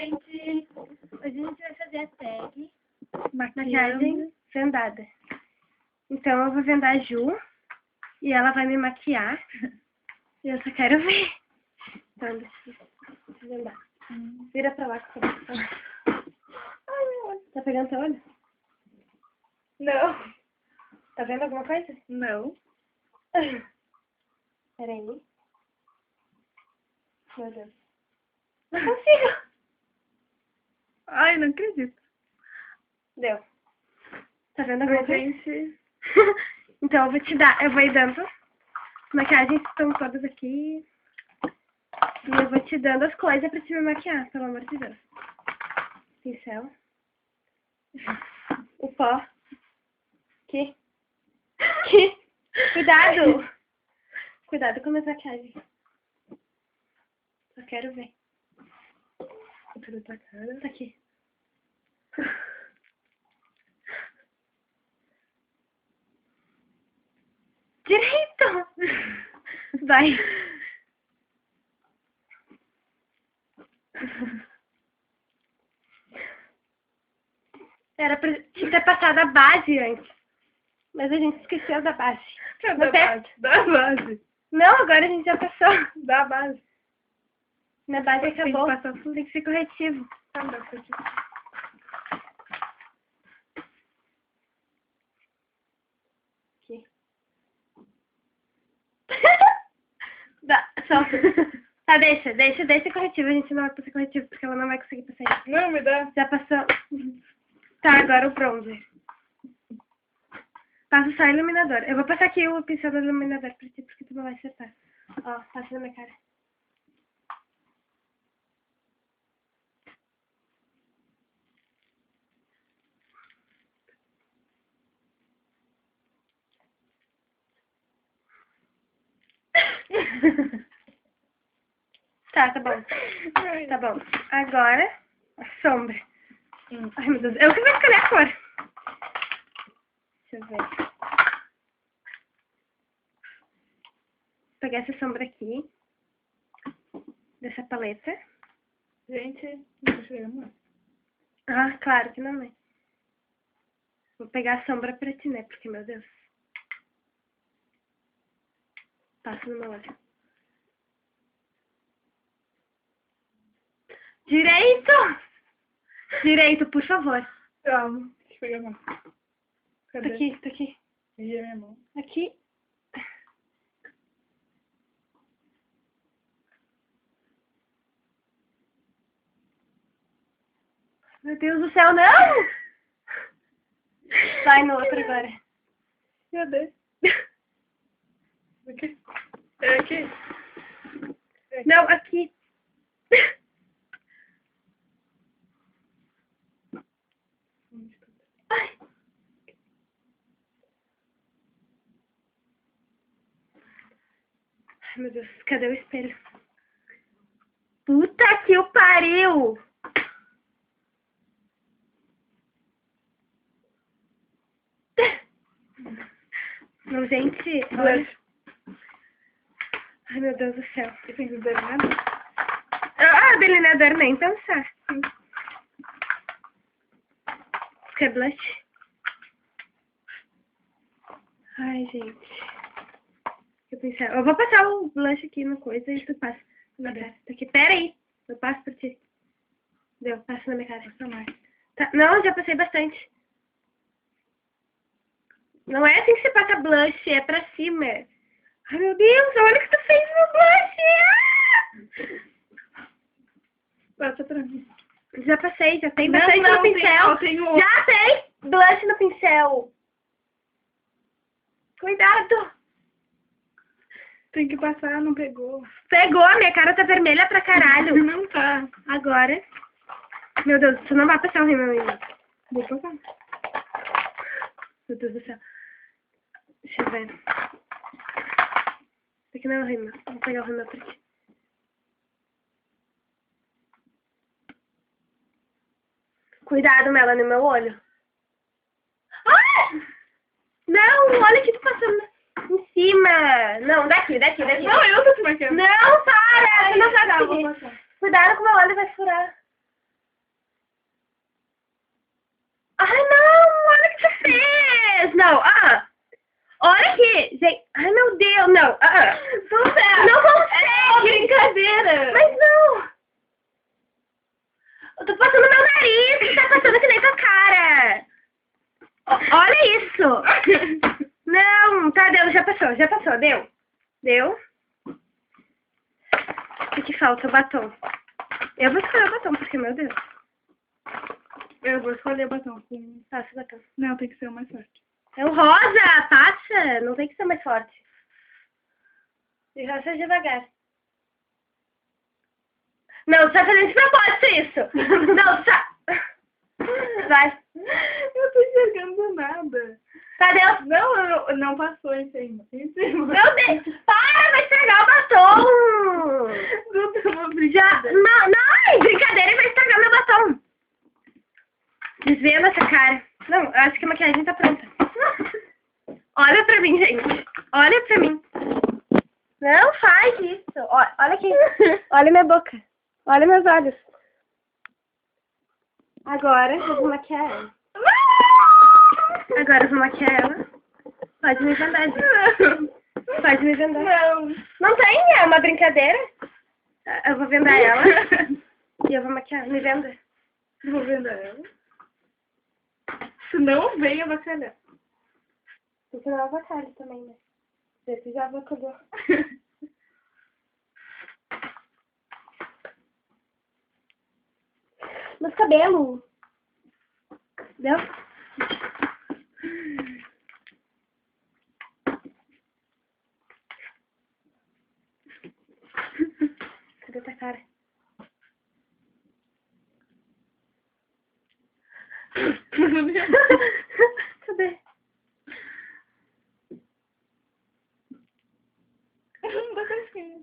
gente! Hoje a gente vai fazer a tag Maquiagem vendada. Então eu vou vendar a Ju e ela vai me maquiar. E eu só quero ver. Então deixa eu vendar. Vira pra lá que eu vou falar. Ai, meu olho. Tá pegando teu olho? Não. Tá vendo alguma coisa? Não. Peraí. Meu Deus. Não consigo. Ai, não acredito. Deu. Tá vendo alguma coisa? Gente. Então eu vou te dar, eu vou ir dando. As maquiagens estão todas aqui. E eu vou te dando as coisas pra te me maquiar, pelo amor de Deus. Pincel. O pó. Aqui. Aqui. Cuidado. Cuidado com as maquiagens. Só quero ver. Cadê tua cara? Tá aqui. Direito! Vai. Era pra te ter passado a base antes. Mas a gente esqueceu da base. Da Você- base. Da base. Não, agora a gente já passou. Da base. Na base Tem que acabou. passar tudo. Tem que ser corretivo. Tá, dá pra aqui. Aqui. Solta. Tá, deixa corretivo. A gente não vai passar corretivo porque ela não vai conseguir passar isso. Não, me dá. Já passou. Tá, agora o bronzer. Passa só iluminador. Eu vou passar aqui o pincel do iluminador pra ti, porque tu não vai acertar. Ó, passa na minha cara. Tá bom. Tá bom. Agora, a sombra. Ai, meu Deus. Eu que vou escolher a cor. Deixa eu ver. Vou pegar essa sombra aqui. Dessa paleta. Gente, não tô chegando. Ah, claro que não é. Vou pegar a sombra pra ti, né? Porque, meu Deus. Passa no meu olho. Direito! Direito, por favor. Calma. Deixa eu pegar a mão. Tá Cadê? aqui, tá aqui. Gira minha mão. Aqui. Meu Deus do céu, não! Vai no outro agora. Cadê? Aqui. É aqui? Não, aqui. Ai. Ai, meu Deus, cadê o espelho? Puta que o pariu! Não, gente, olha. Blush. Ai, meu Deus do céu. E tem que delineador? Ah, delineador nem pensar. Quer blush? Ai, gente. Eu vou passar o blush aqui na coisa e tu passa na minha cara. Tá aqui. Pera aí. Eu passo pra ti. Deu, passa na minha cara. Passa mais. Tá. Não, já passei bastante. Não é assim que você passa blush, é pra cima. Ai, meu Deus, olha o que tu fez no blush. Passa pra mim. Já passei, já tem Não, bastante não, no pincel. eu tenho- Já tem blush no pincel. Cuidado. Tem que passar, não pegou. Pegou, minha cara tá vermelha pra caralho. Não tá. Agora. Meu Deus, você não vai passar o rímel ainda. Vou passar. Meu Deus do céu. Deixa eu ver. Isso aqui não é o rímel. Vou pegar o rímel pra ti. Cuidado, Mela, no meu olho. Ah! Não, olha que tu passando em cima. Não, daqui. Não, eu tô te marcando. Não, para! Você não sabe Tá, seguir. vou passar. Cuidado com o meu olho, vai furar. não. Olha aqui, gente. Ai, meu Deus, não. Não consegue. É uma brincadeira. Mas não. Eu tô passando meu nariz. Tá passando que nem tua cara. Olha isso. Não, tá, deu, já passou, deu. Deu. O que falta? O batom. Eu vou escolher o batom, porque, meu Deus. Eu vou escolher o batom. Passa o batom. Não, tem que ser o mais forte. É o rosa, passa. Não tem que ser mais forte. E rosa devagar. Não, você tá fazendo de propósito isso. Não, tá. Vai. Eu tô enxergando nada. Cadê o... Não passou em cima. Em cima. Meu Deus. Para, vai estragar o batom. Duda, uma Já... brincadeira. Não, brincadeira, vai estragar meu batom. Desvia essa cara. Não, eu acho que a maquiagem tá pronta. Olha pra mim, gente. Olha pra mim. Não faz isso. Olha aqui. Olha minha boca. Olha meus olhos. Agora eu vou maquiar ela. Agora eu vou maquiar ela. Pode me vendar, gente. Pode me vendar. Não. Não tem, é uma brincadeira. Eu vou vendar ela. E eu vou maquiar. Me venda. Vou vender ela. Se não vem, eu vou calhar. Porque não é avocado também, né? Esse já avocador. Meus cabelos. Deu? Cadê tua cara? Cadê? Não dá casquinha.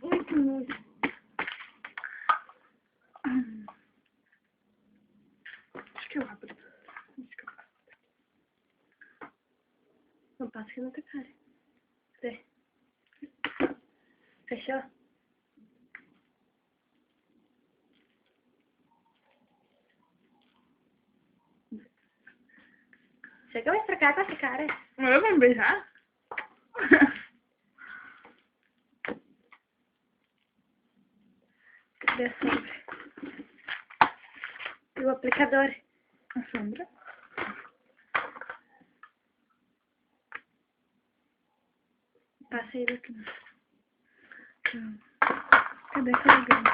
Muito nojo. Acho que eu abro. Não passa aqui na tua cara. Cadê? Fechou? Chega mais pra cá com essa cara. Eu vou me beijar? Cadê a sombra? E o aplicador? A sombra? Passa ele aqui. Cadê carregando?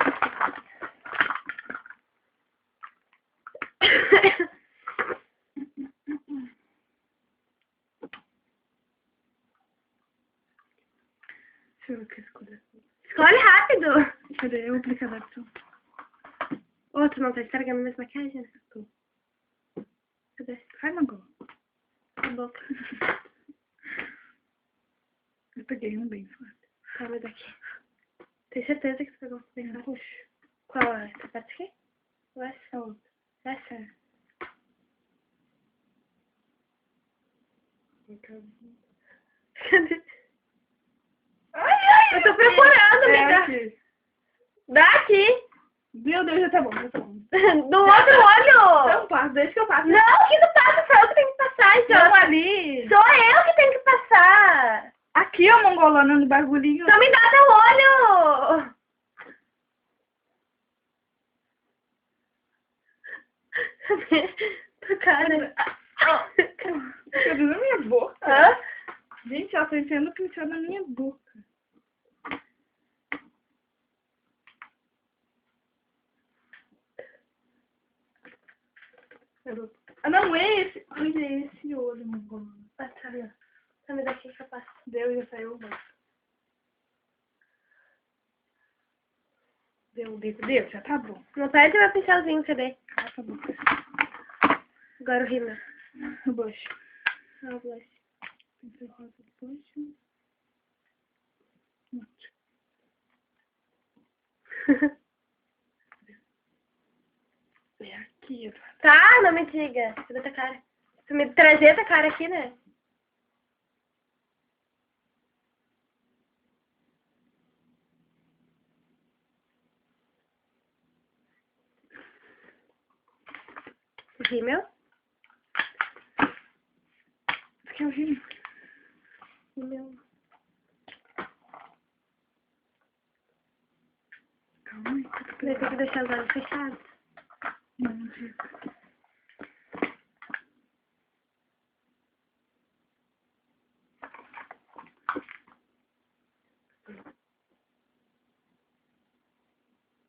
Deixa eu ver o que escolher. Escolhe rápido! Cadê o aplicador de sombra? Outro não tá estragando minhas maquiagens? Tô. Cadê? Faz na boca. A boca. Eu peguei um bem forte. Calma daqui. Tem certeza que você pegou bem forte? Puxa. Qual é? Essa parte aqui? Ou essa? A outra. Essa? Cadê? Ai, Eu tô procurando, é amiga. aqui. Daqui! Meu Deus, já tá bom, já tá bom. Do outro olho! Não passo, deixa que eu passo. Não, que não passa, sou eu que tenho que passar, então. Não, ali. Sou eu que tenho que passar. Aqui, ó, mongolona, no bagulhinho. Então me dá teu olho. Tua cara. Cadê na minha boca? Hã? Gente, ela tá enfiando pincel na minha boca. Ah, não, esse. Olha esse olho, mongolona. Ah, tá, não. Então me dá aqui que eu passo. Deu, já saiu o rosto. Deu, já tá bom. Não perde meu pincelzinho, cadê? Ah, tá bom. Agora o rímel. O blush. Ah, o blush. Pincel rosa do blush. É aqui, Eduardo. Tá, não me diga. Cadê tua cara? Tu me trazer tua cara aqui, né? Rímel. Isso aqui é o rímel. Rímel. Calma aí. Vai ter que deixar os olhos fechados. Não, dica.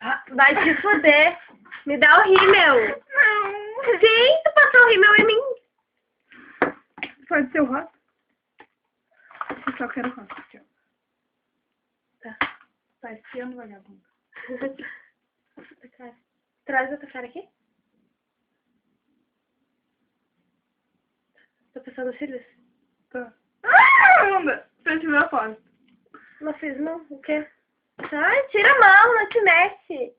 Ah, vai te foder. Me dá o rímel. Não. Sim, tu passou o rímel em mim. Pode ser o rosa? Eu só quero o rosa. Aqui, ó. Tá. Tá espiando, vagabundo. Outra cara. Traz outra cara aqui. Tô passando os cílios? Tá. Ah, anda! Fez meu foto. Não fiz não? O quê? Ai, tira a mão, não te mexe.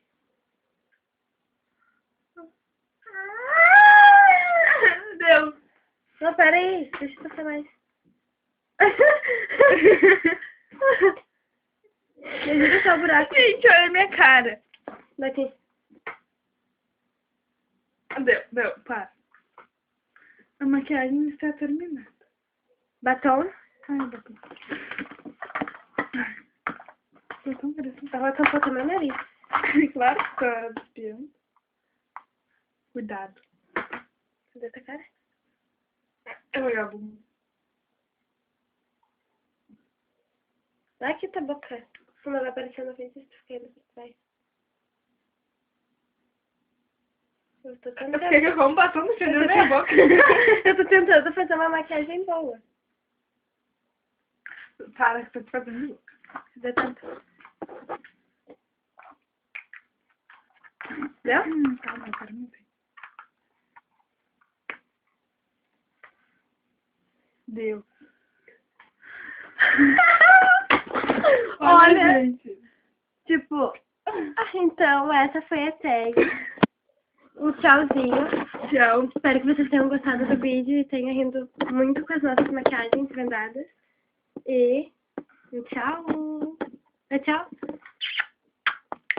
Deus. Não, pera aí. Deixa eu passar mais. Deixa eu deixar o buraco. Gente, olha a minha cara. Daqui. Deu, para. A maquiagem está terminada. Batom. Ai, batom. Batom parece. Ela tampou também o nariz. Claro que tá espiando. Cuidado. Cadê tua cara? É vagabundo. Vai aqui tua boca. Como ela apareceu na frente, tu fica indo pra trás. Eu tô Eu tentando. fiquei com um batom no cheiro da minha boca. Eu tô tentando fazer uma maquiagem boa. Para que tô te fazendo louca. Cadê tanto? Deu? Calma, eu quero muito. Deu. Olha, gente. tipo, então essa foi a tag. Um tchauzinho. Tchau. Espero que vocês tenham gostado do vídeo e tenham rindo muito com as nossas maquiagens vendadas. E tchau. Tchau.